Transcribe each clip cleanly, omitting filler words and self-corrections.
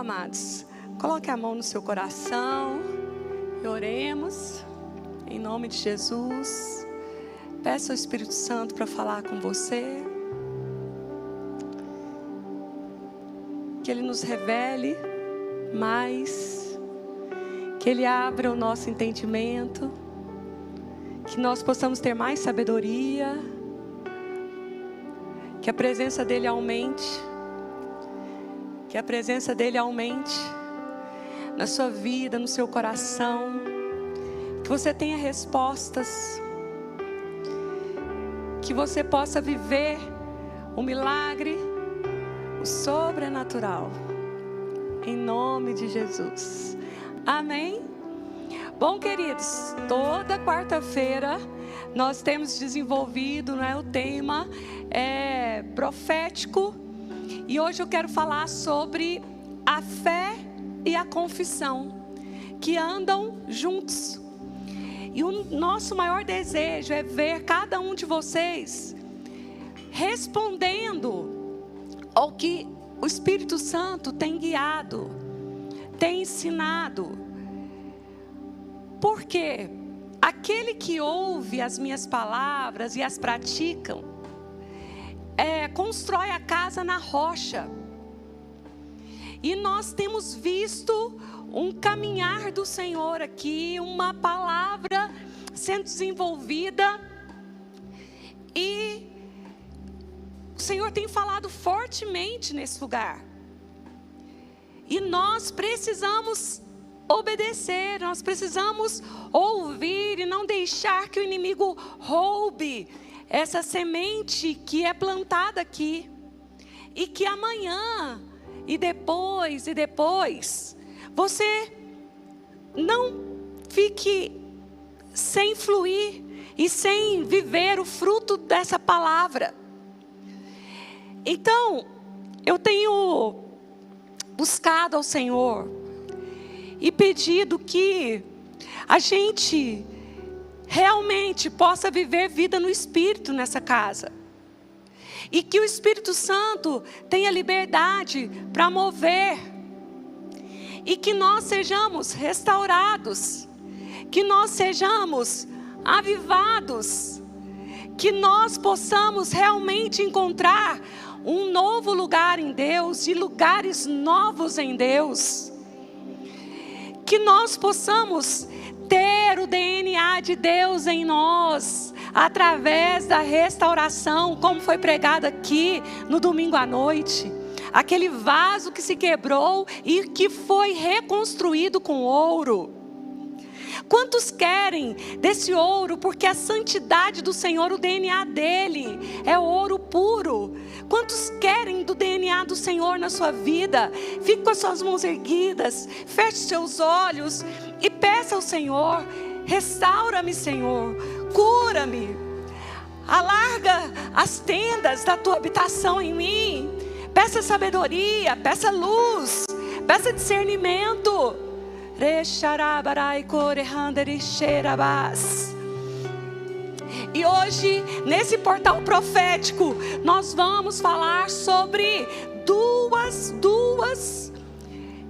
amados, coloque a mão no seu coração e oremos em nome de Jesus. Peça ao Espírito Santo para falar com você, que Ele nos revele mais, que Ele abra o nosso entendimento, que nós possamos ter mais sabedoria, que a presença dEle aumente, que a presença dEle aumente na sua vida, no seu coração, que você tenha respostas, que você possa viver o milagre, o sobrenatural, em nome de Jesus, amém? Bom, queridos, toda quarta-feira nós temos desenvolvido, o tema profético, e hoje eu quero falar sobre a fé e a confissão, que andam juntos. E o nosso maior desejo é ver cada um de vocês respondendo ao que o Espírito Santo tem guiado, tem ensinado. Porque aquele que ouve as minhas palavras e as praticam, constrói a casa na rocha. E nós temos visto um caminhar do Senhor aqui, uma palavra sendo desenvolvida, e o Senhor tem falado fortemente nesse lugar, e nós precisamos obedecer, nós precisamos ouvir e não deixar que o inimigo roube essa semente que é plantada aqui, e que amanhã e depois você não fique sem fluir e sem viver o fruto dessa palavra. Então, eu tenho buscado ao Senhor e pedido que a gente realmente possa viver vida no Espírito nessa casa. E que o Espírito Santo tenha liberdade para mover. E que nós sejamos restaurados. Que nós sejamos avivados. Que nós possamos realmente encontrar um novo lugar em Deus, e lugares novos em Deus. Que nós possamos ter o DNA de Deus em nós, através da restauração, como foi pregado aqui no domingo à noite. Aquele vaso que se quebrou e que foi reconstruído com ouro. Quantos querem desse ouro? Porque a santidade do Senhor, o DNA dele é ouro puro. Quantos querem do DNA do Senhor na sua vida? Fique com as suas mãos erguidas, feche seus olhos e peça ao Senhor: restaura-me, Senhor, cura-me, alarga as tendas da tua habitação em mim. Peça sabedoria, peça luz, peça discernimento. E hoje, nesse portal profético, nós vamos falar sobre duas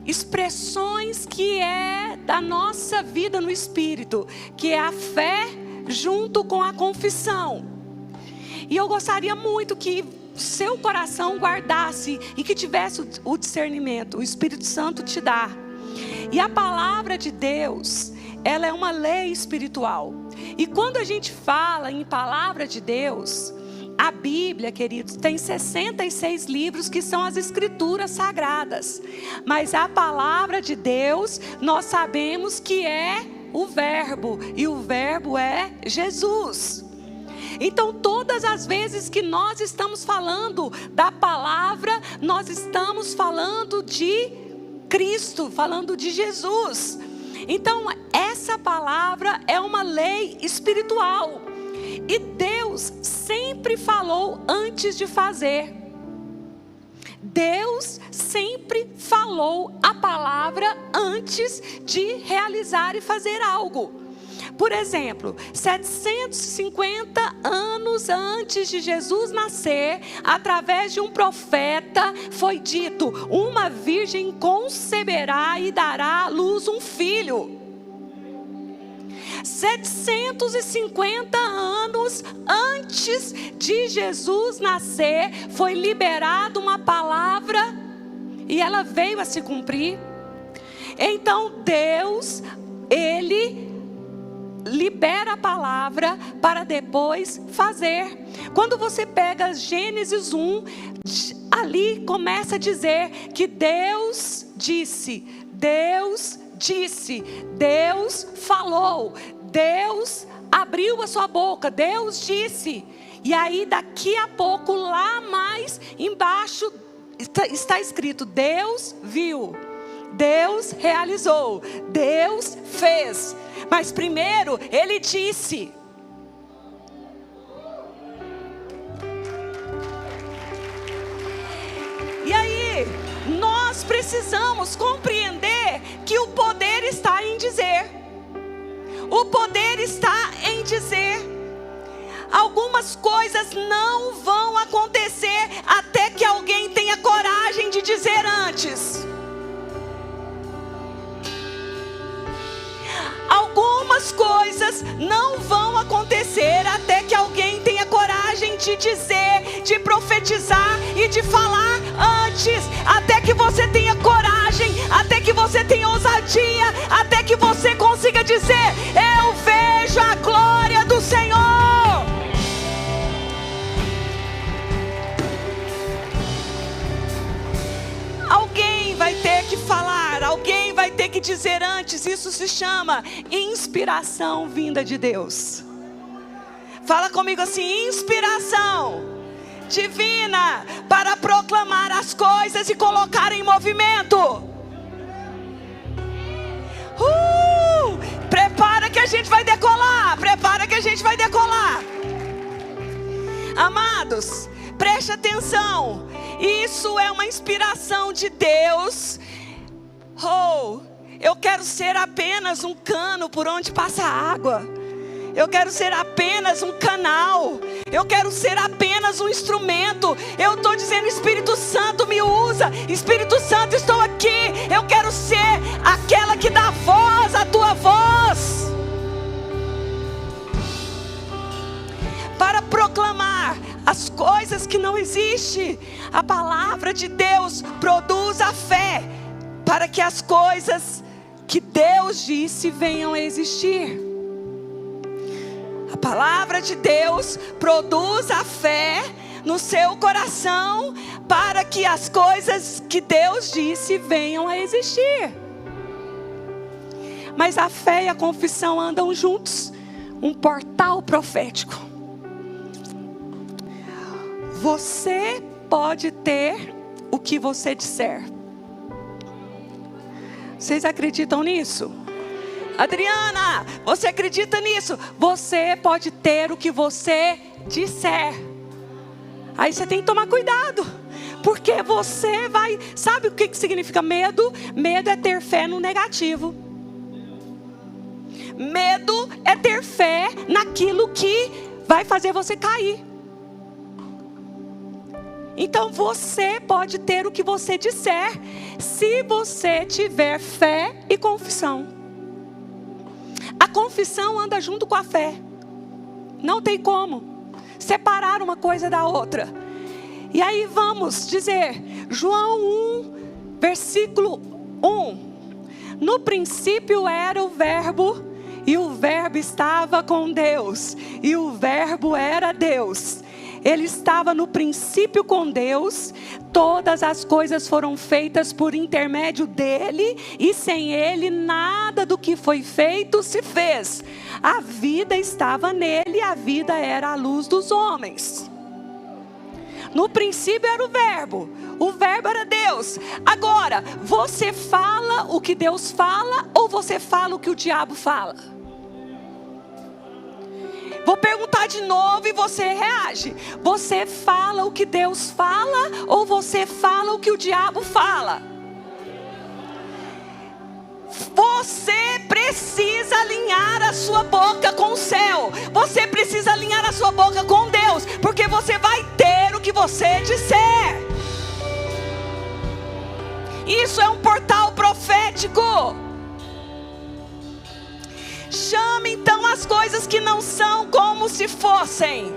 expressões que é da nossa vida no Espírito, que é a fé junto com a confissão. E eu gostaria muito que seu coração guardasse e que tivesse o discernimento. O Espírito Santo te dá. E a palavra de Deus, ela é uma lei espiritual. E quando a gente fala em palavra de Deus, a Bíblia, queridos, tem 66 livros que são as escrituras sagradas. Mas a palavra de Deus, nós sabemos que é o Verbo, e o Verbo é Jesus. Então, todas as vezes que nós estamos falando da palavra, nós estamos falando de Cristo, falando de Jesus. Então, essa palavra é uma lei espiritual. E Deus sempre falou antes de fazer. Deus sempre falou a palavra antes de realizar e fazer algo. Por exemplo, 750 anos antes de Jesus nascer, através de um profeta, foi dito: uma virgem conceberá e dará à luz um filho. 750 anos antes de Jesus nascer, foi liberada uma palavra e ela veio a se cumprir. Então Deus, Ele libera a palavra para depois fazer. Quando você pega Gênesis 1, ali começa a dizer que Deus disse, Deus disse, Deus falou, Deus abriu a sua boca, Deus disse. E aí daqui a pouco, lá mais embaixo, está escrito: Deus viu, Deus realizou, Deus fez. Mas primeiro Ele disse. E aí, nós precisamos compreender que o poder está em dizer. O poder está em dizer. Algumas coisas não vão acontecer até que alguém tenha coragem de dizer antes. Algumas coisas não vão acontecer até que alguém tenha coragem de dizer, de profetizar e de falar antes. Até que você tenha coragem, até que você tenha ousadia, até que você consiga dizer: eu vejo a glória do Senhor. Alguém vai ter que falar, alguém vai ter que dizer antes. Isso se chama inspiração vinda de Deus. Fala comigo assim: inspiração divina para proclamar as coisas e colocar em movimento. Prepara que a gente vai decolar, prepara que a gente vai decolar. Amados, preste atenção. Isso é uma inspiração de Deus. Eu quero ser apenas um cano por onde passa a água. Eu quero ser apenas um canal. Eu quero ser apenas um instrumento. Eu estou dizendo: Espírito Santo, me usa. Espírito Santo, estou aqui. Eu quero ser aquela que dá voz à tua voz, para proclamar as coisas que não existem. A palavra de Deus produz a fé para que as coisas que Deus disse venham a existir. A palavra de Deus produz a fé no seu coração para que as coisas que Deus disse venham a existir. Mas a fé e a confissão andam juntos. Um portal profético. Você pode ter o que você disser. Vocês acreditam nisso? Adriana, você acredita nisso? Você pode ter o que você disser. Aí você tem que tomar cuidado, porque você vai... Sabe o que significa medo? Medo é ter fé no negativo. Medo é ter fé naquilo que vai fazer você cair. Então você pode ter o que você disser, se você tiver fé e confissão. A confissão anda junto com a fé. Não tem como separar uma coisa da outra. E aí vamos dizer, João 1, versículo 1. No princípio era o Verbo, e o Verbo estava com Deus, e o Verbo era Deus. Ele estava no princípio com Deus. Todas as coisas foram feitas por intermédio dele, e sem ele nada do que foi feito se fez. A vida estava nele, a vida era a luz dos homens. No princípio era o Verbo era Deus. Agora, você fala o que Deus fala, ou você fala o que o diabo fala? Vou perguntar de novo e você reage. Você fala o que Deus fala, ou você fala o que o diabo fala? você precisa alinhar a sua boca com o céu. Você precisa alinhar a sua boca com Deus, porque você vai ter o que você disser. Isso é um portal profético. Chame então as coisas que não são como se fossem.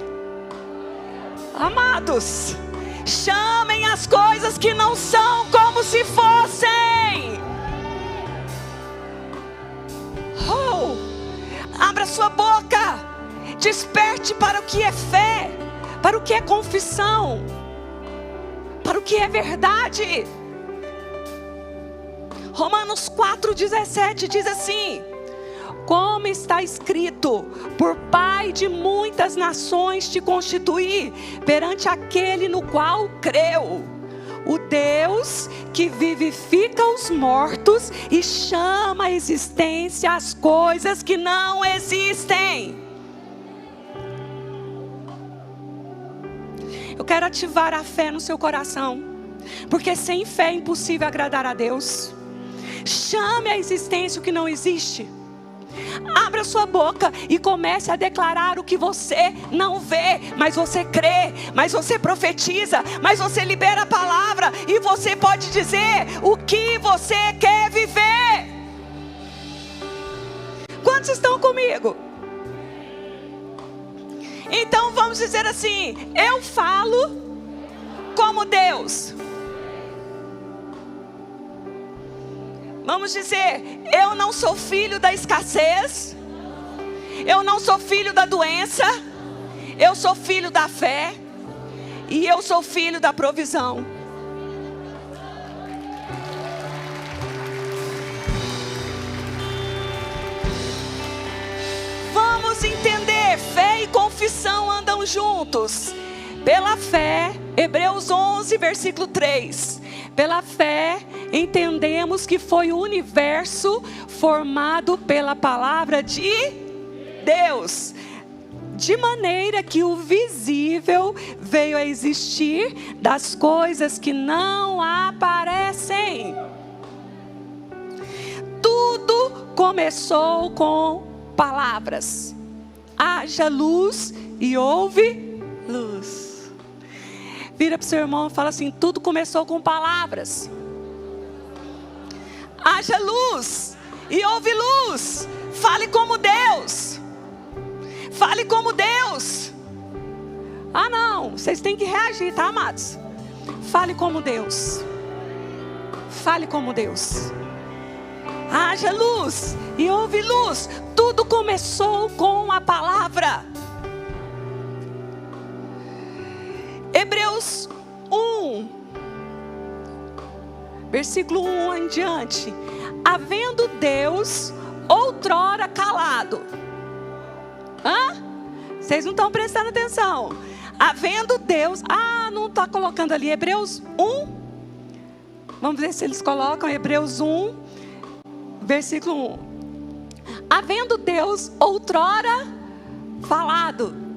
Amados, chamem as coisas que não são como se fossem. Abra sua boca. Desperte para o que é fé, para o que é confissão, para o que é verdade. Romanos 4,17 diz assim: como está escrito, por Pai de muitas nações te constituí, perante aquele no qual creu, o Deus que vivifica os mortos e chama à existência as coisas que não existem. Eu quero ativar a fé no seu coração, porque sem fé é impossível agradar a Deus. Chame à existência o que não existe. Abra sua boca e comece a declarar o que você não vê, mas você crê, mas você profetiza, mas você libera a palavra, e você pode dizer o que você quer viver. Quantos estão comigo? Então vamos dizer assim: eu falo como Deus. Vamos dizer: eu não sou filho da escassez, eu não sou filho da doença, eu sou filho da fé, e eu sou filho da provisão. Vamos entender: fé e confissão andam juntos. Pela fé, Hebreus 11, versículo 3. Pela fé, entendemos que foi o universo formado pela palavra de Deus, de maneira que o visível veio a existir das coisas que não aparecem. Tudo começou com palavras. Haja luz e houve luz. Vira para o seu irmão e fala assim: tudo começou com palavras. Haja luz e houve luz. Fale como Deus. Fale como Deus. Ah não, vocês têm que reagir, tá, amados? Fale como Deus. Fale como Deus. Haja luz e houve luz. Tudo começou com a palavra. Hebreus 1, versículo 1 em diante. Havendo Deus outrora calado. Vocês não estão prestando atenção. Havendo Deus. Não está colocando ali Hebreus 1. Vamos ver se eles colocam Hebreus 1, versículo 1. Havendo Deus outrora falado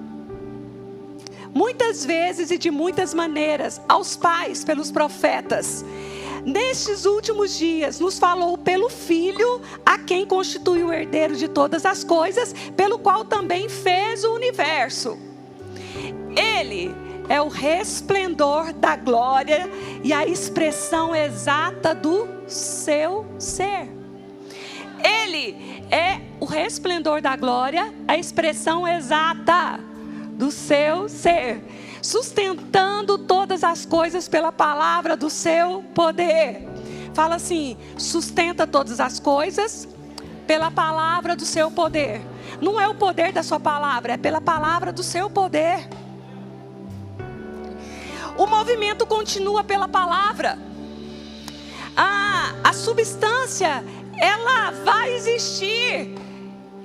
muitas vezes e de muitas maneiras aos pais pelos profetas, nestes últimos dias nos falou pelo Filho, a quem constituiu o herdeiro de todas as coisas, pelo qual também fez o universo. Ele é o resplendor da glória e a expressão exata do seu ser. Ele é o resplendor da glória, a expressão exata do seu ser, sustentando todas as coisas pela palavra do seu poder. Fala assim: sustenta todas as coisas pela palavra do seu poder. Não é o poder da sua palavra, é pela palavra do seu poder. O movimento continua pela palavra. A substância, ela vai existir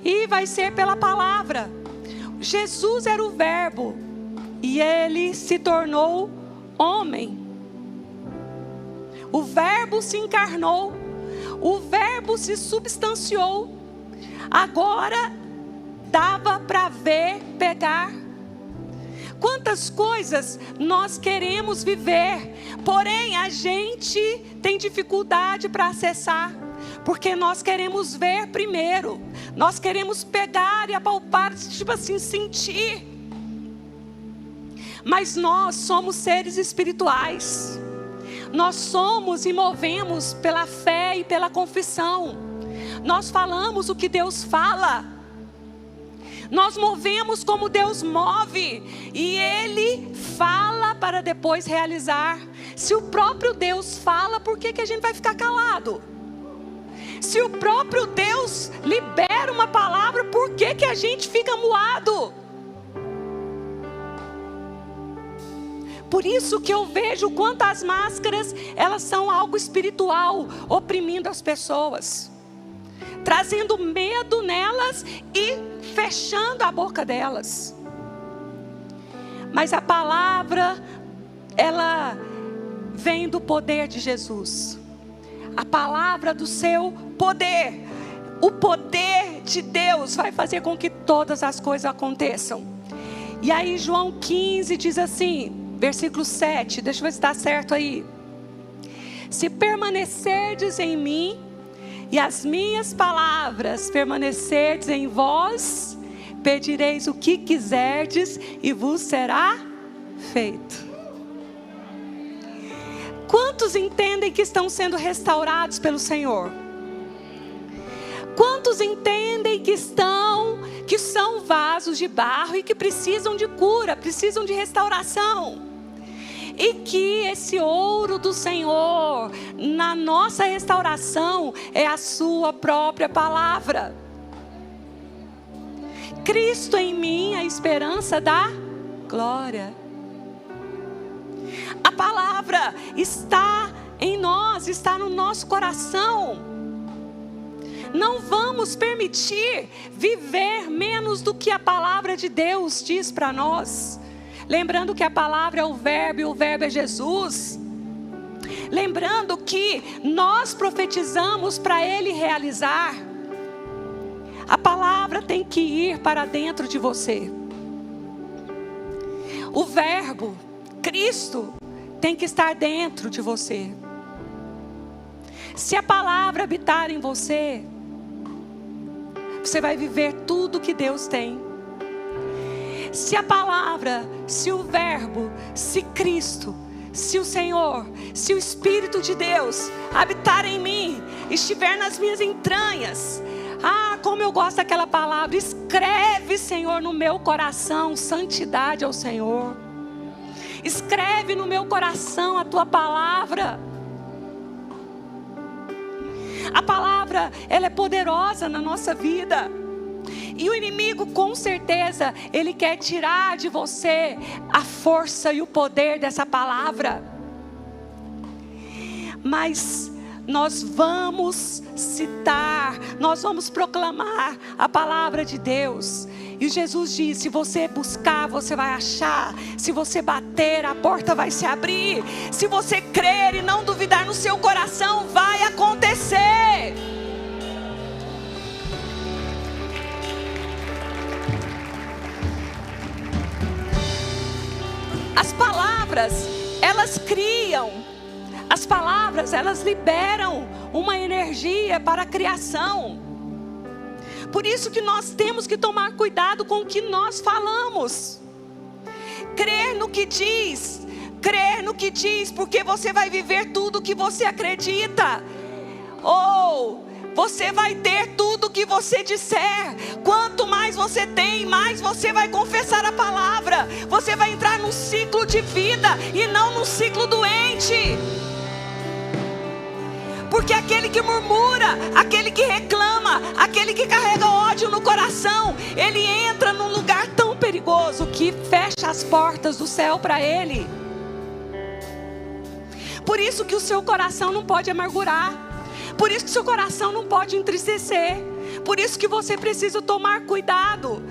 e vai ser pela palavra. Jesus era o verbo e ele se tornou homem. O verbo se encarnou, o verbo se substanciou. Agora dava para ver, pegar. Quantas coisas nós queremos viver, porém a gente tem dificuldade para acessar, Porque nós queremos ver primeiro. Nós queremos pegar e apalpar, tipo assim, sentir. Mas nós somos seres espirituais. Nós somos e movemos pela fé e pela confissão. Nós falamos o que Deus fala. Nós movemos como Deus move. E Ele fala para depois realizar. Se o próprio Deus fala, por que a gente vai ficar calado? Se o próprio Deus libera uma palavra, por que a gente fica muado? Por isso que eu vejo quantas máscaras, elas são algo espiritual, oprimindo as pessoas, trazendo medo nelas e fechando a boca delas. Mas a palavra, ela vem do poder de Jesus. A palavra do seu poder. O poder de Deus vai fazer com que todas as coisas aconteçam. E aí João 15 diz assim, versículo 7, deixa eu ver se está certo aí. Se permanecerdes em mim, e as minhas palavras permanecerdes em vós, pedireis o que quiserdes, e vos será feito. Quantos entendem que estão sendo restaurados pelo Senhor? Quantos entendem que são vasos de barro e que precisam de cura, precisam de restauração? E que esse ouro do Senhor, na nossa restauração, é a sua própria palavra. Cristo em mim, a esperança da glória. A palavra está em nós, está no nosso coração. Não vamos permitir viver menos do que a palavra de Deus diz para nós. Lembrando que a palavra é o verbo e o verbo é Jesus. Lembrando que nós profetizamos para Ele realizar. A palavra tem que ir para dentro de você. O verbo, Cristo, tem que estar dentro de você. Se a palavra habitar em você, você vai viver tudo que Deus tem. Se a palavra, se o verbo, se Cristo, se o Senhor, se o Espírito de Deus habitar em mim, estiver nas minhas entranhas, como eu gosto daquela palavra, escreve, Senhor, no meu coração santidade ao Senhor. Escreve no meu coração a tua palavra. A palavra, ela é poderosa na nossa vida. E o inimigo, com certeza, ele quer tirar de você a força e o poder dessa palavra. Mas nós vamos citar, nós vamos proclamar a palavra de Deus. E Jesus diz, se você buscar, você vai achar. Se você bater, a porta vai se abrir. Se você crer e não duvidar no seu coração, vai acontecer. As palavras, elas criam. As palavras, elas liberam uma energia para a criação. Por isso que nós temos que tomar cuidado com o que nós falamos. Crer no que diz. Crer no que diz, porque você vai viver tudo o que você acredita. Ou você vai ter tudo o que você disser. Quanto mais você tem, mais você vai confessar a palavra. Você vai entrar num ciclo de vida e não num ciclo doente. Porque aquele que murmura, aquele que reclama, aquele que carrega ódio no coração, ele entra num lugar tão perigoso que fecha as portas do céu para ele. Por isso que o seu coração não pode amargurar. Por isso que o seu coração não pode entristecer. Por isso que você precisa tomar cuidado.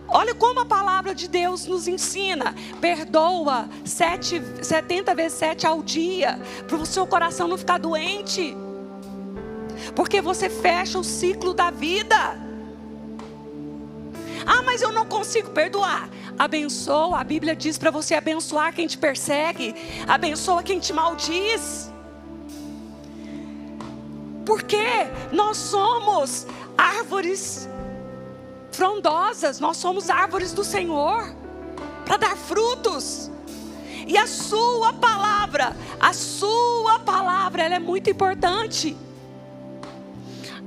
Olha como a palavra de Deus nos ensina. Perdoa 70 vezes 7 ao dia, para o seu coração não ficar doente. Porque você fecha o ciclo da vida. Mas eu não consigo perdoar. Abençoa, a Bíblia diz para você abençoar quem te persegue. Abençoa quem te maldiz. Porque nós somos árvores frondosas, nós somos árvores do Senhor, para dar frutos. E a sua palavra, ela é muito importante.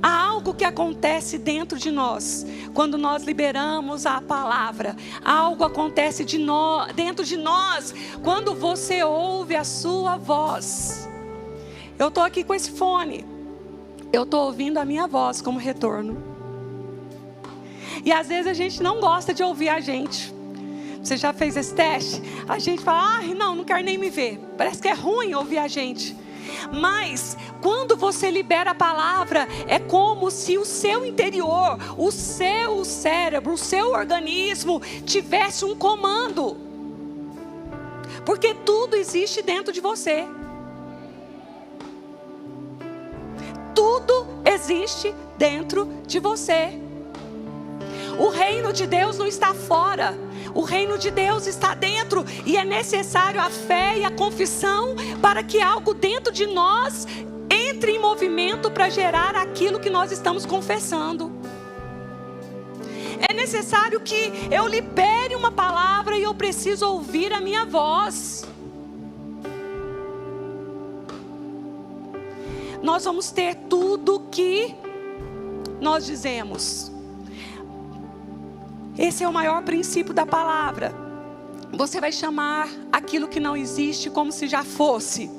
Há algo que acontece dentro de nós, quando nós liberamos a palavra. Algo acontece dentro de nós, quando você ouve a sua voz. Eu estou aqui com esse fone, eu estou ouvindo a minha voz como retorno. E às vezes a gente não gosta de ouvir a gente. Você já fez esse teste? A gente fala, não quero nem me ver. Parece que é ruim ouvir a gente. Mas quando você libera a palavra, é como se o seu interior, o seu cérebro, o seu organismo tivesse um comando. Porque tudo existe dentro de você. Tudo existe dentro de você. O reino de Deus não está fora. O reino de Deus está dentro. E é necessário a fé e a confissão para que algo dentro de nós entre em movimento para gerar aquilo que nós estamos confessando. É necessário que eu libere uma palavra e eu preciso ouvir a minha voz. Nós vamos ter tudo que nós dizemos. Esse é o maior princípio da palavra. Você vai chamar aquilo que não existe como se já fosse.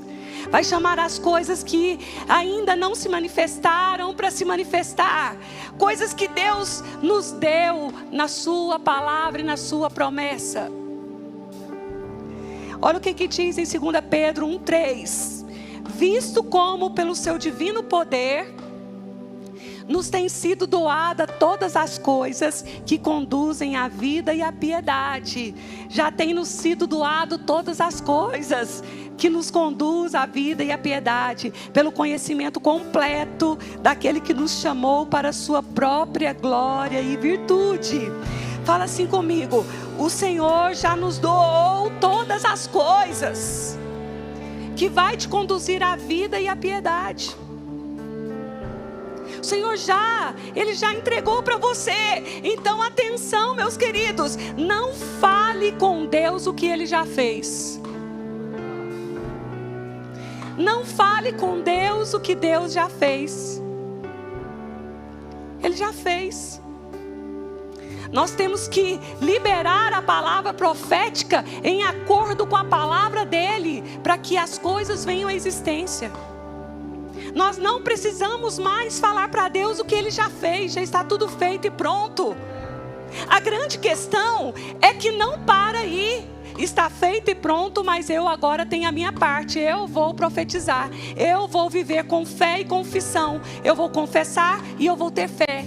Vai chamar as coisas que ainda não se manifestaram para se manifestar. Coisas que Deus nos deu na sua palavra e na sua promessa. Olha o que diz em 2 Pedro 1:3. Visto como pelo seu divino poder nos tem sido doada todas as coisas que conduzem à vida e à piedade. Já tem nos sido doado todas as coisas que nos conduz à vida e à piedade, pelo conhecimento completo daquele que nos chamou para a sua própria glória e virtude. Fala assim comigo: o Senhor já nos doou todas as coisas que vai te conduzir à vida e à piedade. O Senhor Ele já entregou para você. Então atenção, meus queridos, não fale com Deus o que Ele já fez. Não fale com Deus o que Deus já fez. Ele já fez. Nós temos que liberar a palavra profética em acordo com a palavra dEle, para que as coisas venham à existência. Nós não precisamos mais falar para Deus o que Ele já fez, já está tudo feito e pronto. A grande questão é que não para aí. Está feito e pronto, mas eu agora tenho a minha parte. Eu vou profetizar, eu vou viver com fé e confissão. Eu vou confessar e eu vou ter fé.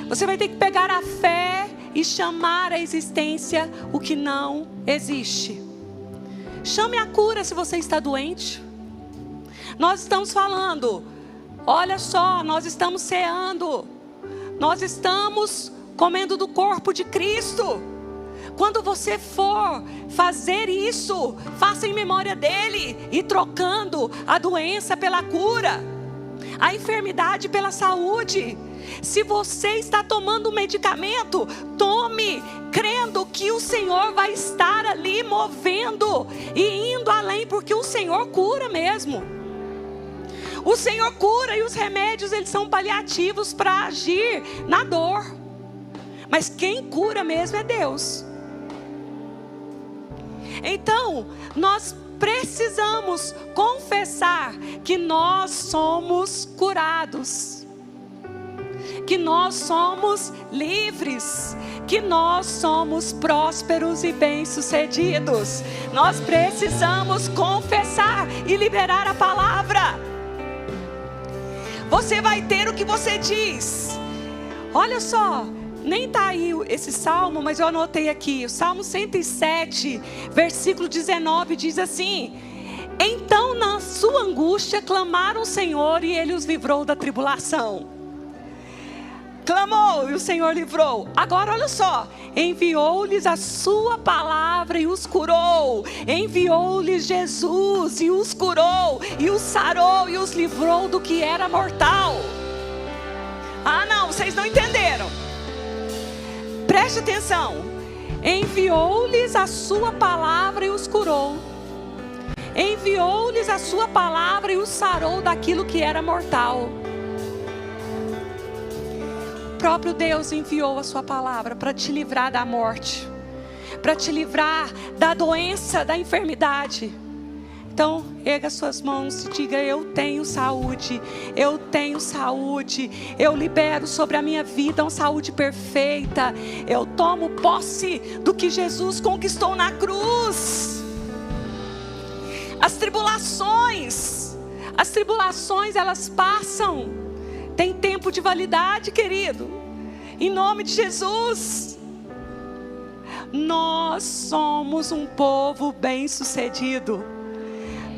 Você vai ter que pegar a fé e chamar à existência o que não existe. Chame a cura se você está doente. Nós estamos falando, olha só, nós estamos ceando, nós estamos comendo do corpo de Cristo. Quando você for fazer isso, faça em memória dele e trocando a doença pela cura, a enfermidade pela saúde. Se você está tomando um medicamento, tome crendo que o Senhor vai estar ali movendo e indo além, porque o Senhor cura mesmo. O Senhor cura, e os remédios eles são paliativos para agir na dor. Mas quem cura mesmo é Deus. Então, nós precisamos confessar que nós somos curados, que nós somos livres, que nós somos prósperos e bem-sucedidos. Nós precisamos confessar e liberar a palavra. Você vai ter o que você diz. Olha só, nem está aí esse salmo, mas eu anotei aqui. O Salmo 107, versículo 19 diz assim: então na sua angústia clamaram ao Senhor e Ele os livrou da tribulação. Clamou e o Senhor livrou. Agora olha só, enviou-lhes a sua palavra e os curou. Enviou-lhes Jesus e os curou, e os sarou e os livrou do que era mortal. Ah, não, vocês não entenderam. Preste atenção. Enviou-lhes a sua palavra e os curou. Enviou-lhes a sua palavra e os sarou daquilo que era mortal. O próprio Deus enviou a sua palavra para te livrar da morte, para te livrar da doença, da enfermidade. Então, erga suas mãos e diga: eu tenho saúde, eu tenho saúde, eu libero sobre a minha vida uma saúde perfeita, eu tomo posse do que Jesus conquistou na cruz. As tribulações elas passam, tem tempo de validade, querido, em nome de Jesus. Nós somos um povo bem-sucedido.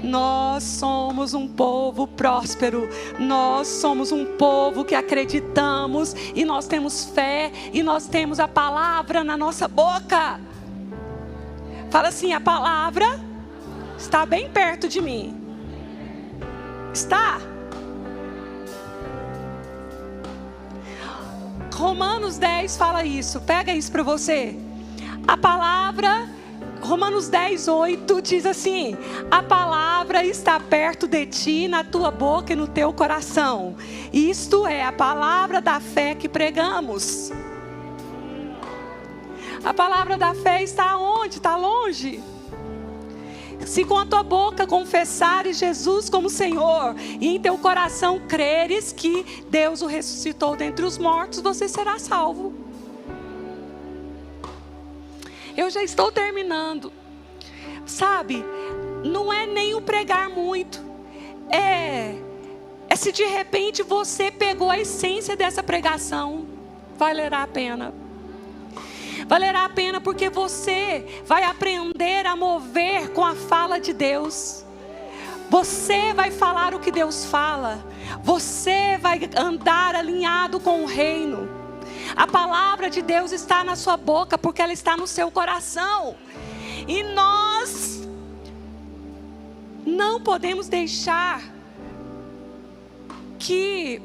Nós somos um povo próspero. Nós somos um povo que acreditamos, e nós temos fé, e nós temos a palavra na nossa boca. Fala assim: a palavra está bem perto de mim. Está? Romanos 10 fala isso. Pega isso para você. A palavra, Romanos 10, 8 diz assim: a palavra está perto de ti, na tua boca e no teu coração. Isto é a palavra da fé que pregamos. A palavra da fé está onde? Está longe. Se com a tua boca confessares Jesus como Senhor, e em teu coração creres que Deus o ressuscitou dentre os mortos, você será salvo. Eu já estou terminando. Sabe, não é nem o pregar muito, é se de repente você pegou a essência dessa pregação, valerá a pena. Valerá a pena, porque você vai aprender a mover com a fala de Deus. Você vai falar o que Deus fala. Você vai andar alinhado com o reino. A palavra de Deus está na sua boca, porque ela está no seu coração. E nós não podemos deixar que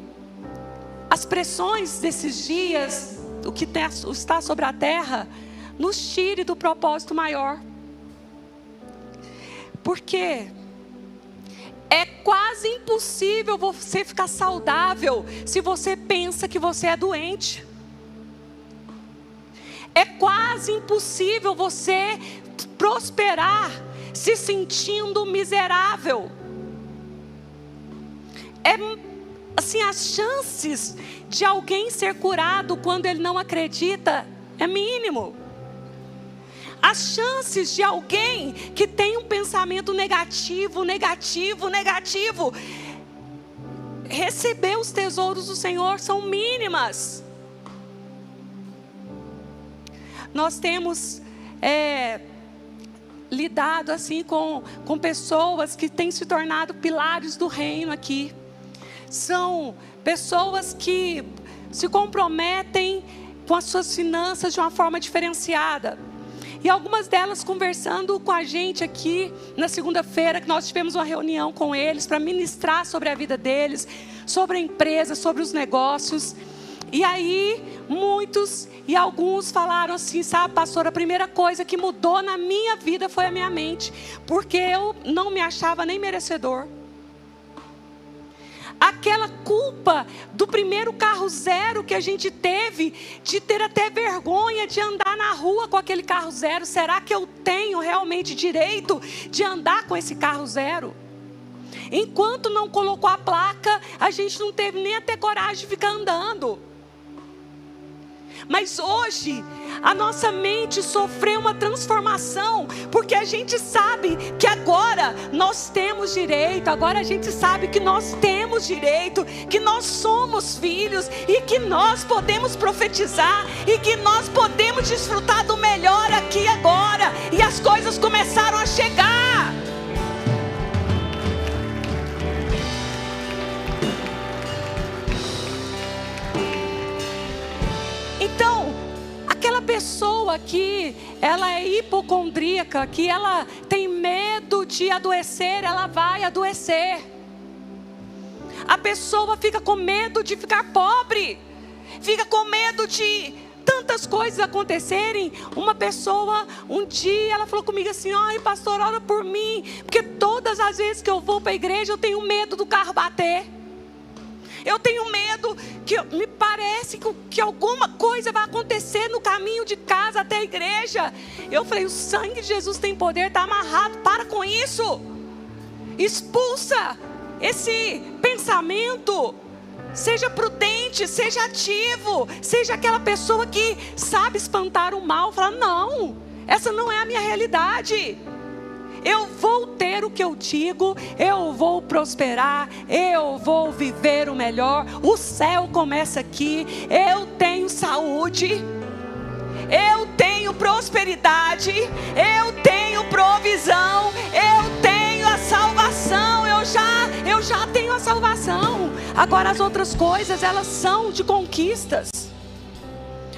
as pressões desses dias, o que está sobre a terra, nos tire do propósito maior. Porque é quase impossível você ficar saudável se você pensa que você é doente. É quase impossível você prosperar se sentindo miserável. Assim, as chances de alguém ser curado quando ele não acredita é mínimo. As chances de alguém que tem um pensamento negativo, receber os tesouros do Senhor são mínimas. Nós temos lidado assim com pessoas que têm se tornado pilares do reino aqui. São pessoas que se comprometem com as suas finanças de uma forma diferenciada. E algumas delas conversando com a gente aqui na segunda-feira, que nós tivemos uma reunião com eles para ministrar sobre a vida deles, sobre a empresa, sobre os negócios. E aí muitos e alguns falaram assim: sabe, pastor, a primeira coisa que mudou na minha vida foi a minha mente, porque eu não me achava nem merecedor. Aquela culpa do primeiro carro zero que a gente teve, de ter até vergonha de andar na rua com aquele carro zero. Será que eu tenho realmente direito de andar com esse carro zero? Enquanto não colocou a placa, a gente não teve nem até coragem de ficar andando. Mas hoje, a nossa mente sofreu uma transformação, porque a gente sabe que agora nós temos direito, agora a gente sabe que nós temos direito, que nós somos filhos, e que nós podemos profetizar, e que nós podemos desfrutar do melhor aqui e agora, e as coisas começaram a chegar. Então, aquela pessoa pessoa que ela é hipocondríaca, que ela tem medo de adoecer, ela vai adoecer. A pessoa fica com medo de ficar pobre, fica com medo de tantas coisas acontecerem. Uma pessoa, um dia, ela falou comigo assim: ai, pastor, ora por mim, porque todas as vezes que eu vou para a igreja, eu tenho medo do carro bater. Eu tenho medo, que me parece que alguma coisa vai acontecer no caminho de casa até a igreja. Eu falei: o sangue de Jesus tem poder, está amarrado, para com isso. Expulsa esse pensamento. Seja prudente, seja ativo, seja aquela pessoa que sabe espantar o mal. Fala: não, essa não é a minha realidade. Eu vou ter o que eu digo, eu vou prosperar, eu vou viver o melhor. O céu começa aqui. Eu tenho saúde, eu tenho prosperidade, eu tenho provisão, eu tenho a salvação. Eu já tenho a salvação. Agora as outras coisas, elas são de conquistas.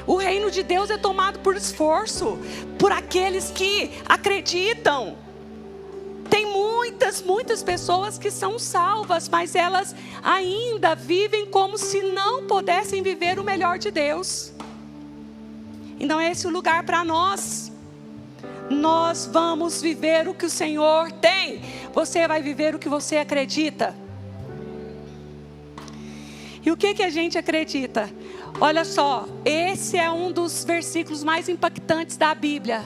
O reino de Deus é tomado por esforço, por aqueles que acreditam. Tem muitas pessoas que são salvas, mas elas ainda vivem como se não pudessem viver o melhor de Deus. E não é esse o lugar para nós. Nós vamos viver o que o Senhor tem. Você vai viver o que você acredita. E o que a gente acredita? Olha só, esse é um dos versículos mais impactantes da Bíblia.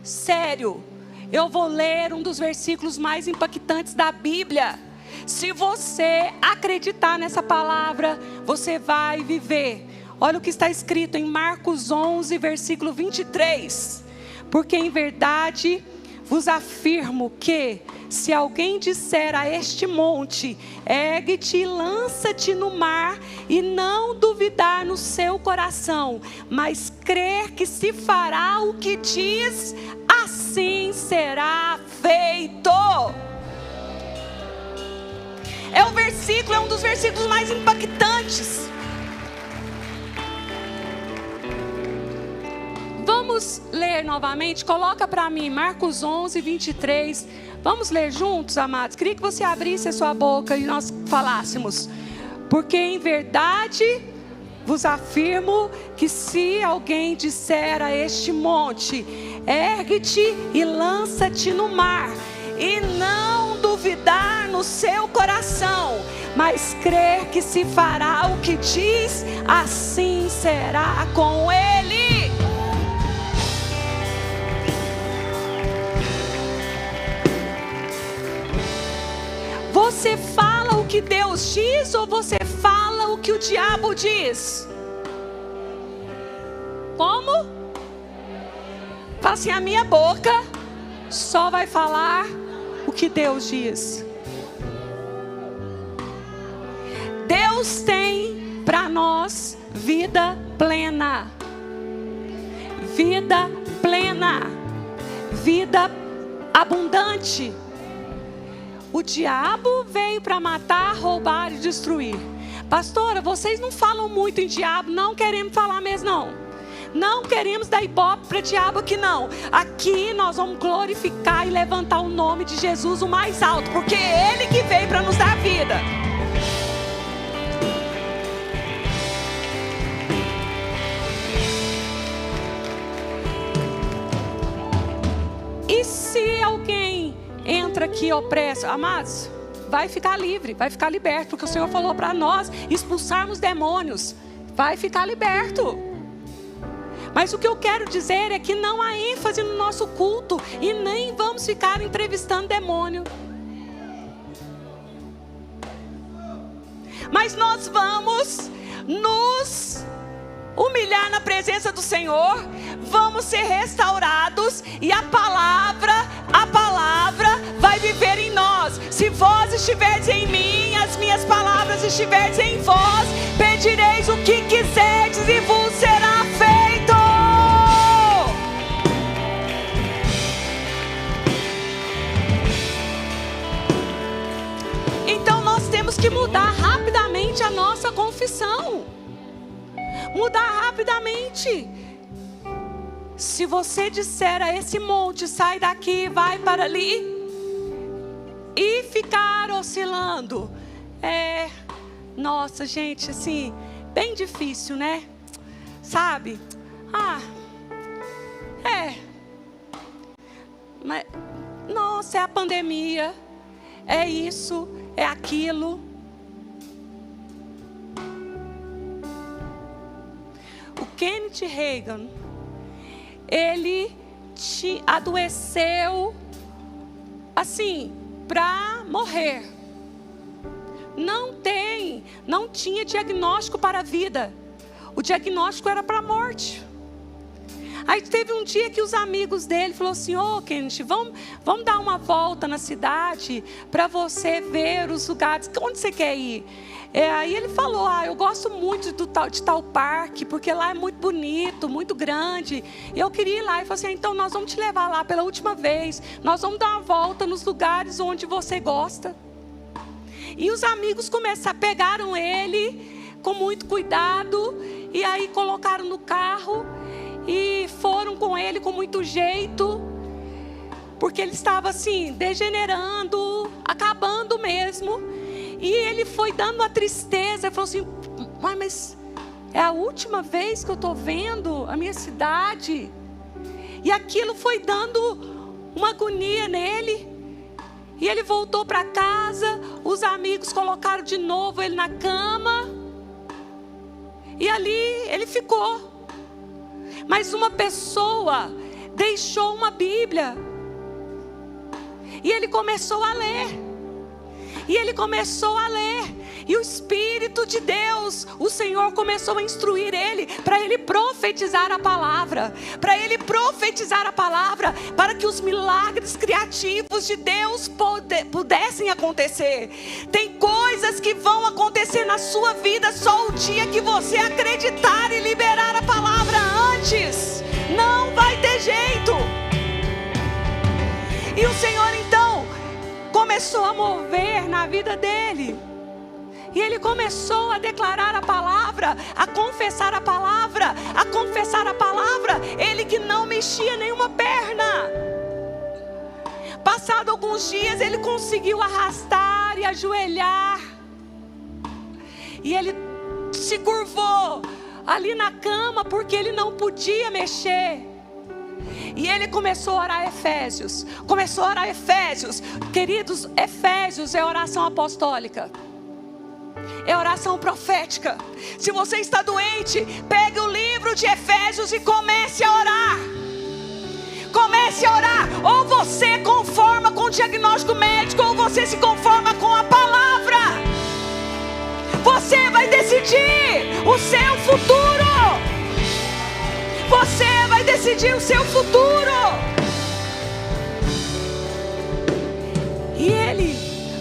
Sério. Eu vou ler um dos versículos mais impactantes da Bíblia. Se você acreditar nessa palavra, você vai viver. Olha o que está escrito em Marcos 11, versículo 23. Porque em verdade vos afirmo que, se alguém disser a este monte: ergue-te e lança-te no mar, e não duvidar no seu coração, mas crer que se fará o que diz, assim será feito. É um dos versículos mais impactantes. Vamos ler novamente, coloca para mim Marcos 11, 23. Vamos ler juntos, amados? Queria que você abrisse a sua boca e nós falássemos. Porque em verdade vos afirmo que, se alguém disser a este monte: ergue-te e lança-te no mar, e não duvidar no seu coração, mas crer que se fará o que diz, assim será com ele. Você fala o que Deus diz, ou você fala o que o diabo diz? Como? Fala assim: a minha boca só vai falar o que Deus diz. Deus tem para nós vida plena. Vida plena. Vida abundante. O diabo veio para matar, roubar e destruir. Pastora, vocês não falam muito em diabo. Não queremos falar mesmo, não. Não queremos dar ibope para diabo aqui, não. Aqui nós vamos glorificar e levantar o nome de Jesus o mais alto, porque é Ele que veio para nos dar vida. E se alguém entra aqui opresso, amados, vai ficar livre, vai ficar liberto, porque o Senhor falou para nós expulsarmos demônios. Vai ficar liberto. Mas o que eu quero dizer é que não há ênfase no nosso culto, e nem vamos ficar entrevistando demônio. Mas nós vamos nos humilhar na presença do Senhor, vamos ser restaurados, e a palavra vai viver em nós. Se vós estiverdes em mim, as minhas palavras estiverdes em vós, pedireis o que quiserdes e vos será feito. Então nós temos que mudar rapidamente a nossa confissão. Mudar rapidamente. Se você disser a esse monte, sai daqui, vai para ali, e ficar oscilando, nossa, gente, assim, bem difícil, né? Sabe? Mas, nossa, é a pandemia, é isso, é aquilo. O Kenneth Hagin, ele adoeceu, assim, para morrer. Não tinha diagnóstico para a vida. O diagnóstico era para a morte. Aí teve um dia que os amigos dele falaram assim: Kenneth, vamos dar uma volta na cidade para você ver os lugares. Onde você quer ir? Aí ele falou: eu gosto muito de tal parque, porque lá é muito bonito, muito grande. E eu queria ir lá. E falou assim: então nós vamos te levar lá pela última vez. Nós vamos dar uma volta nos lugares onde você gosta. E os amigos pegaram ele com muito cuidado. E aí colocaram no carro e foram com ele com muito jeito, porque ele estava assim, degenerando, acabando mesmo. E ele foi dando uma tristeza. Ele falou assim: mas é a última vez que eu estou vendo a minha cidade. E aquilo foi dando uma agonia nele. E ele voltou para casa. Os amigos colocaram de novo ele na cama. E ali ele ficou. Mas uma pessoa deixou uma Bíblia. E ele começou a ler. E o Espírito de Deus, o Senhor começou a instruir ele, para ele profetizar a palavra. Para que os milagres criativos de Deus pudessem acontecer. Tem coisas que vão acontecer na sua vida só o dia que você acreditar e liberar a palavra. Antes não vai ter jeito. E o Senhor então começou a mover na vida dele. E ele começou a declarar a palavra, a confessar a palavra, Ele que não mexia nenhuma perna. Passado alguns dias, ele conseguiu arrastar e ajoelhar. E ele se curvou ali na cama, porque ele não podia mexer. E ele começou a orar Efésios. Queridos, Efésios é oração apostólica. É oração profética. Se você está doente, pegue o livro de Efésios e comece a orar. Ou você conforma com o diagnóstico médico, ou você se conforma com a palavra. Você vai decidir o seu futuro. E ele,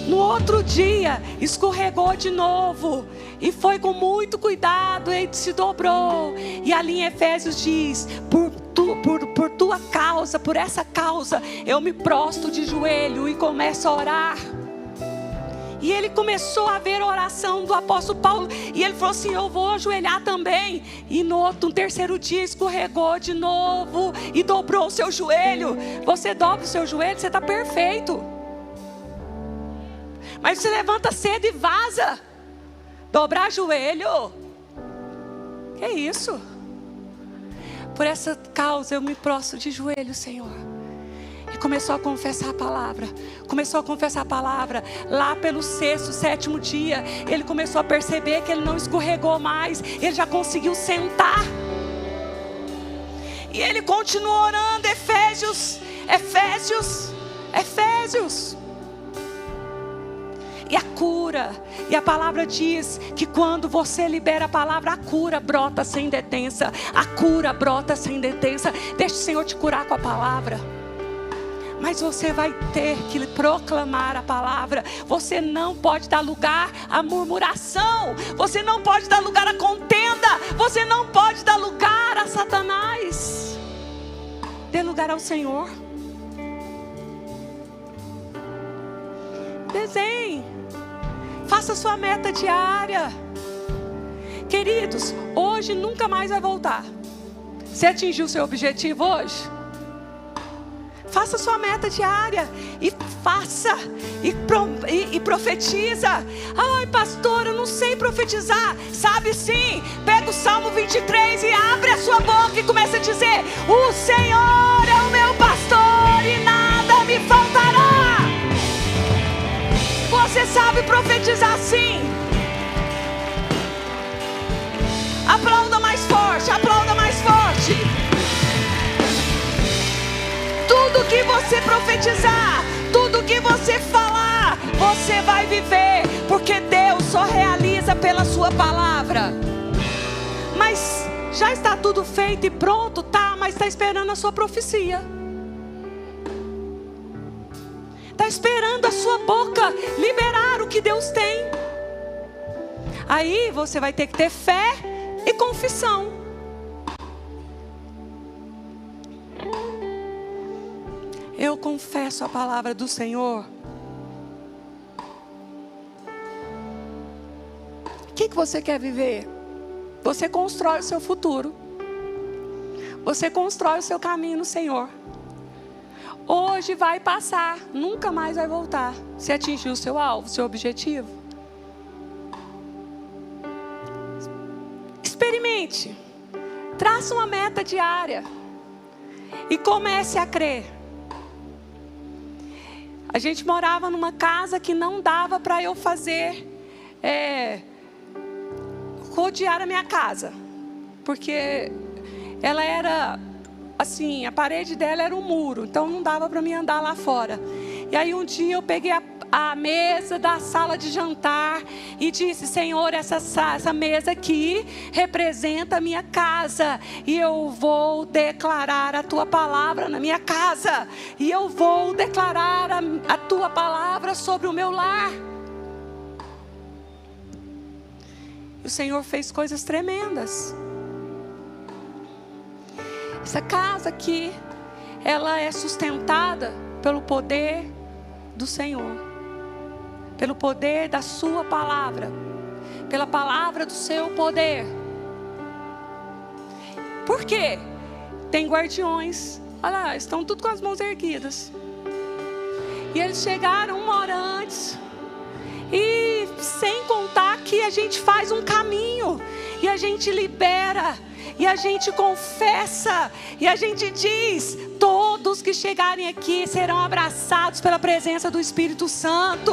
no outro dia, escorregou de novo. E foi com muito cuidado, ele se dobrou. E ali em Efésios diz: por tua causa, por essa causa, eu me prostro de joelho e começo a orar. E ele começou a ver a oração do apóstolo Paulo. E ele falou assim: eu vou ajoelhar também. E no terceiro dia escorregou de novo e dobrou o seu joelho. Você dobra o seu joelho, você está perfeito. Mas você levanta cedo e vaza. Dobrar joelho, que isso? Por essa causa eu me prostro de joelho, Senhor. E começou a confessar a palavra. Lá pelo 6º, 7º dia, ele começou a perceber que ele não escorregou mais. Ele já conseguiu sentar. E ele continuou orando. Efésios. E a cura. E a palavra diz que quando você libera a palavra, a cura brota sem detença. Deixa o Senhor te curar com a palavra. Mas você vai ter que proclamar a palavra. Você não pode dar lugar à murmuração. Você não pode dar lugar à contenda. Você não pode dar lugar a Satanás. Dê lugar ao Senhor. Desenhe. Faça sua meta diária. Queridos, hoje nunca mais vai voltar. Você atingiu o seu objetivo hoje? Faça sua meta diária e faça e profetiza. Ai, pastor, eu não sei profetizar. Sabe sim, pega o Salmo 23 e abre a sua boca e começa a dizer: o Senhor é o meu pastor e nada me faltará. Você sabe profetizar sim. Aplauda mais forte, aplauda mais forte. Tudo que você profetizar, tudo que você falar, você vai viver, porque Deus só realiza pela sua palavra. Mas já está tudo feito e pronto, tá? Mas está esperando a sua profecia. Está esperando a sua boca liberar o que Deus tem. Aí você vai ter que ter fé e confissão. Eu confesso a palavra do Senhor. O que você quer viver? Você constrói o seu futuro. Você constrói o seu caminho no Senhor. Hoje vai passar, nunca mais vai voltar. Você atingiu o seu alvo, o seu objetivo. Experimente. Traça uma meta diária. E comece a crer. A gente morava numa casa que não dava para eu fazer, rodear a minha casa. Porque ela era, assim, a parede dela era um muro. Então não dava para mim andar lá fora. E aí um dia eu peguei a mesa da sala de jantar e disse: Senhor, essa mesa aqui representa a minha casa, e eu vou declarar a tua palavra na minha casa, e eu vou declarar a tua palavra sobre o meu lar. O Senhor fez coisas tremendas. Essa casa aqui, ela é sustentada pelo poder do Senhor, pelo poder da sua palavra, pela palavra do seu poder. Por quê? Tem guardiões, olha lá, estão tudo com as mãos erguidas. E eles chegaram uma hora antes. E sem contar que a gente faz um caminho, e a gente libera, e a gente confessa, e a gente diz: todos que chegarem aqui serão abraçados pela presença do Espírito Santo.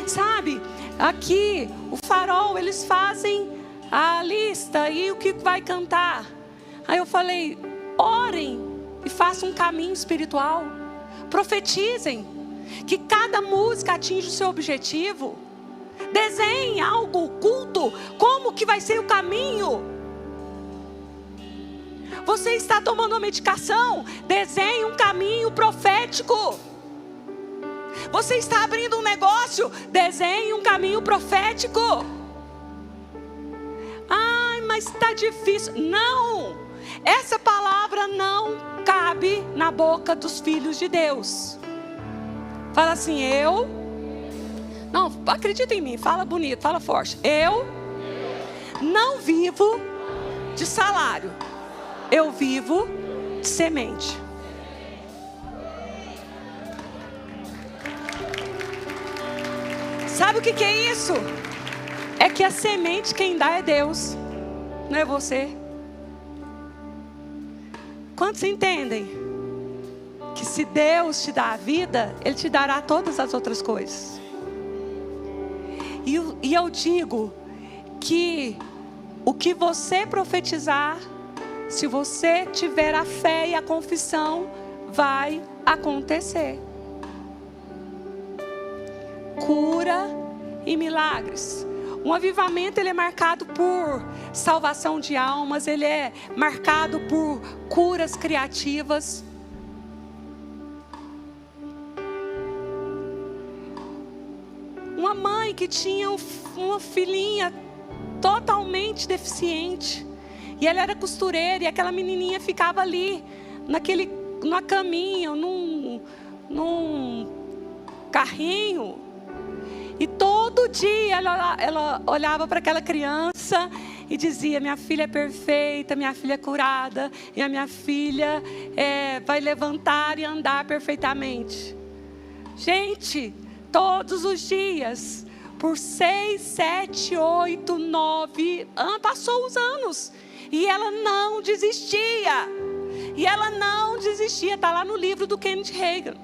Sabe, aqui o Farol, eles fazem a lista e o que vai cantar. Aí eu falei: orem e façam um caminho espiritual. Profetizem que cada música atinge o seu objetivo. Desenhe algo oculto, como que vai ser o caminho. Você está tomando uma medicação, desenhe um caminho profético. Você está abrindo um negócio, desenhe um caminho profético. Ai, mas está difícil. Não, essa palavra não cabe na boca dos filhos de Deus. Fala assim: não, acredita em mim, fala bonito, fala forte. Eu não vivo de salário, eu vivo de semente. Sabe o que é isso? É que a semente quem dá é Deus, não é você. Quantos entendem que se Deus te dá a vida, Ele te dará todas as outras coisas? E eu digo que o que você profetizar, se você tiver a fé e a confissão, vai acontecer. Cura e milagres. Um avivamento, ele é marcado por salvação de almas, ele é marcado por curas criativas. Uma mãe que tinha uma filhinha totalmente deficiente, e ela era costureira, e aquela menininha ficava ali numa caminha, num carrinho, e todo dia ela olhava para aquela criança e dizia: minha filha é perfeita, minha filha é curada, e a minha filha vai levantar e andar perfeitamente. Gente, todos os dias, por 6, 7, 8, 9, passou os anos, e ela não desistia. Está lá no livro do Kenneth Hagin.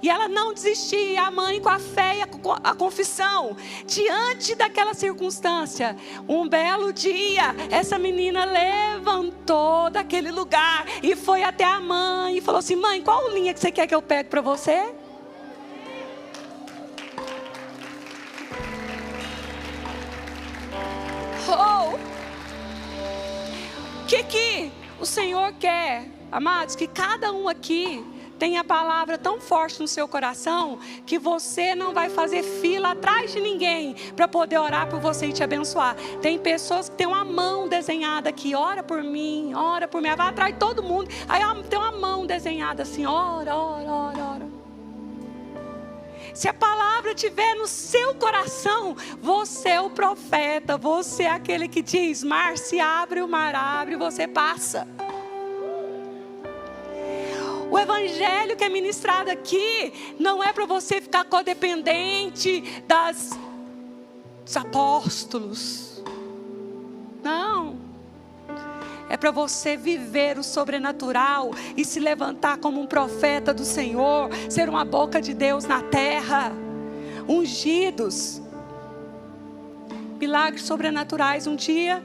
E ela não desistia, a mãe com a fé e a confissão. Diante daquela circunstância, um belo dia, essa menina levantou daquele lugar e foi até a mãe e falou assim: mãe, qual linha que você quer que eu pegue para você? O que o Senhor quer, amados? Que cada um aqui tem a palavra tão forte no seu coração que você não vai fazer fila atrás de ninguém para poder orar por você e te abençoar. Tem pessoas que têm uma mão desenhada aqui: ora por mim, vai atrás de todo mundo. Aí tem uma mão desenhada assim: ora. Se a palavra estiver no seu coração, você é o profeta, você é aquele que diz: mar se abre, o mar abre, você passa. O evangelho que é ministrado aqui não é para você ficar codependente dos apóstolos. Não. É para você viver o sobrenatural e se levantar como um profeta do Senhor, ser uma boca de Deus na terra. Ungidos. Milagres sobrenaturais. Um dia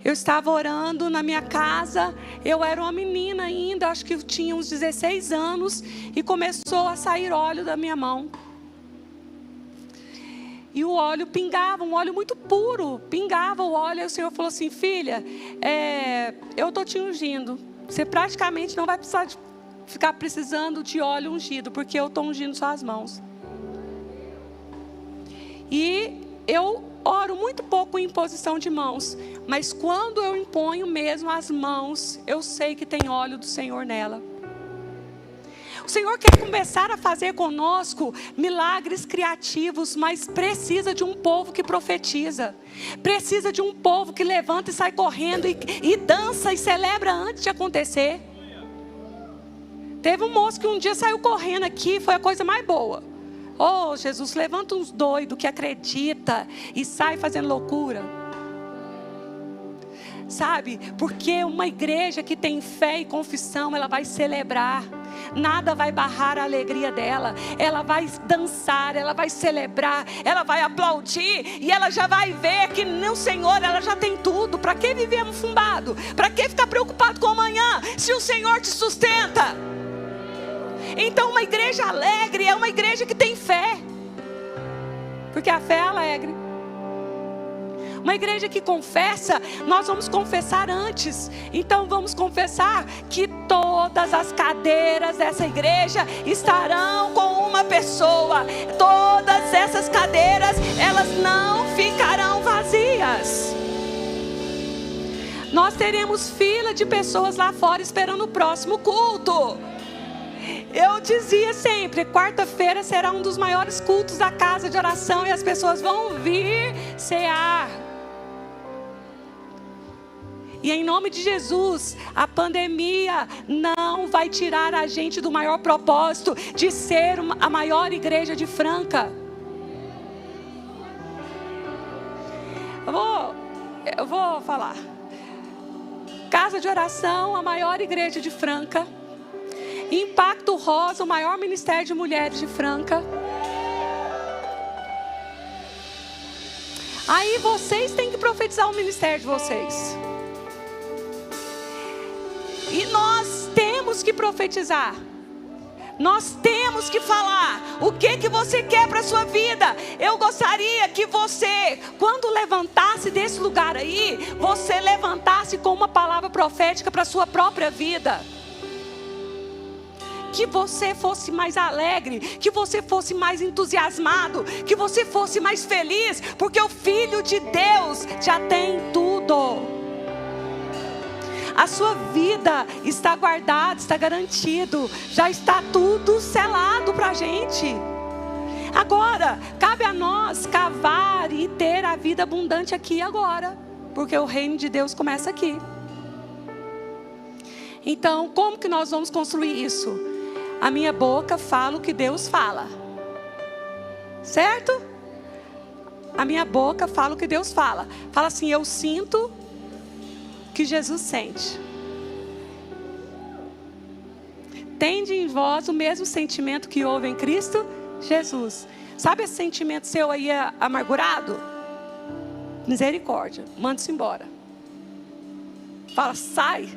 eu estava orando na minha casa, eu era uma menina ainda, acho que eu tinha uns 16 anos, e começou a sair óleo da minha mão. E o óleo pingava, um óleo muito puro, pingava o óleo, e o Senhor falou assim: filha, eu estou te ungindo, você praticamente não vai precisar ficar precisando de óleo ungido, porque eu estou ungindo suas mãos. E eu oro muito pouco em imposição de mãos, mas quando eu imponho mesmo as mãos, eu sei que tem óleo do Senhor nela. O Senhor quer começar a fazer conosco milagres criativos, mas precisa de um povo que profetiza. Precisa de um povo que levanta e sai correndo e dança e celebra antes de acontecer. Teve um moço que um dia saiu correndo aqui, foi a coisa mais boa. Oh, Jesus, levanta uns doidos que acredita e sai fazendo loucura. Sabe? Porque uma igreja que tem fé e confissão, ela vai celebrar. Nada vai barrar a alegria dela. Ela vai dançar, ela vai celebrar, ela vai aplaudir. E ela já vai ver que no Senhor ela já tem tudo. Para que viver afumbado? Para que ficar preocupado com amanhã, se o Senhor te sustenta? Então uma igreja alegre é uma igreja que tem fé. Porque a fé é alegre. Uma igreja que confessa, nós vamos confessar antes. Então vamos confessar que todas as cadeiras dessa igreja estarão com uma pessoa. Todas essas cadeiras, elas não ficarão vazias. Nós teremos fila de pessoas lá fora esperando o próximo culto. Eu dizia sempre, quarta-feira será um dos maiores cultos da casa de oração e as pessoas vão vir cear. E em nome de Jesus, a pandemia não vai tirar a gente do maior propósito de ser a maior igreja de Franca. Eu vou falar. Casa de oração, a maior igreja de Franca. Impacto Rosa, o maior ministério de mulheres de Franca. Aí vocês têm que profetizar o ministério de vocês. E nós temos que profetizar. Nós temos que falar o que você quer para a sua vida. Eu gostaria que você, quando levantasse desse lugar aí, você levantasse com uma palavra profética para a sua própria vida. Que você fosse mais alegre, que você fosse mais entusiasmado, que você fosse mais feliz, porque o Filho de Deus já tem tudo. A sua vida está guardada, está garantido, já está tudo selado para a gente. Agora, cabe a nós cavar e ter a vida abundante aqui e agora. Porque o reino de Deus começa aqui. Então, como que nós vamos construir isso? A minha boca fala o que Deus fala. Certo? A minha boca fala o que Deus fala. Fala assim, eu sinto o que Jesus sente. Tende em vós o mesmo sentimento que houve em Cristo Jesus. Sabe esse sentimento seu aí amargurado? Misericórdia, manda-se embora. Fala, sai.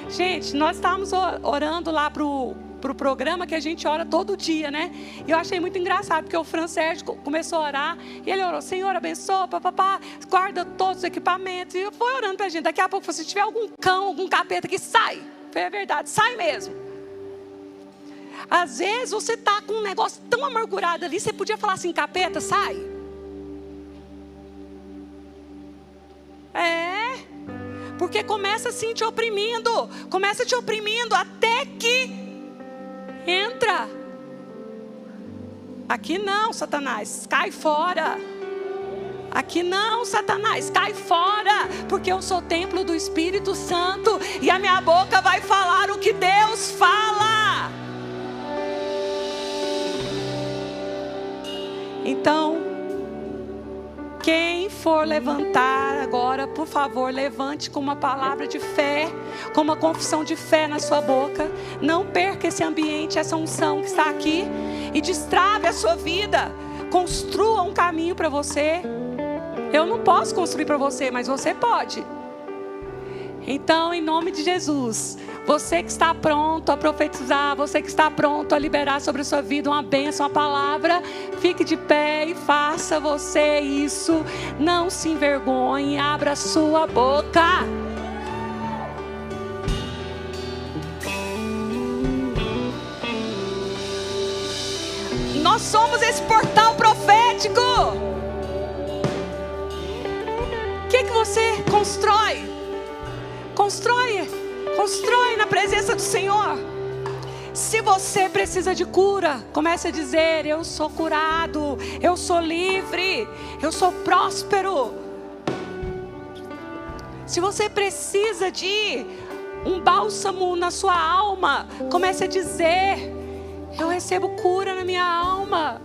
Gente, nós estávamos orando lá pro programa que a gente ora todo dia, né? E eu achei muito engraçado, porque o Fran Sérgio começou a orar, e ele orou, Senhor, abençoa, papapá, guarda todos os equipamentos, e eu fui orando pra gente, daqui a pouco, se tiver algum cão, algum capeta que sai, foi a verdade, sai mesmo. Às vezes você está com um negócio tão amargurado ali, você podia falar assim, capeta, sai. Porque começa assim te oprimindo, até que entra. Aqui não, Satanás, cai fora. Aqui não, Satanás, cai fora. Porque eu sou templo do Espírito Santo, e a minha boca vai falar o que Deus fala. Então, quem for levantar agora, por favor, levante com uma palavra de fé, com uma confissão de fé na sua boca. Não perca esse ambiente, essa unção que está aqui, e destrave a sua vida. Construa um caminho para você. Eu não posso construir para você, mas você pode. Então, em nome de Jesus, você que está pronto a profetizar, você que está pronto a liberar sobre a sua vida uma bênção, uma palavra, fique de pé e faça você isso. Não se envergonhe, abra a sua boca. Nós somos esse portal profético. O que você constrói? Constrói na presença do Senhor. Se você precisa de cura, comece a dizer, eu sou curado, eu sou livre, eu sou próspero. Se você precisa de um bálsamo na sua alma, comece a dizer, eu recebo cura na minha alma.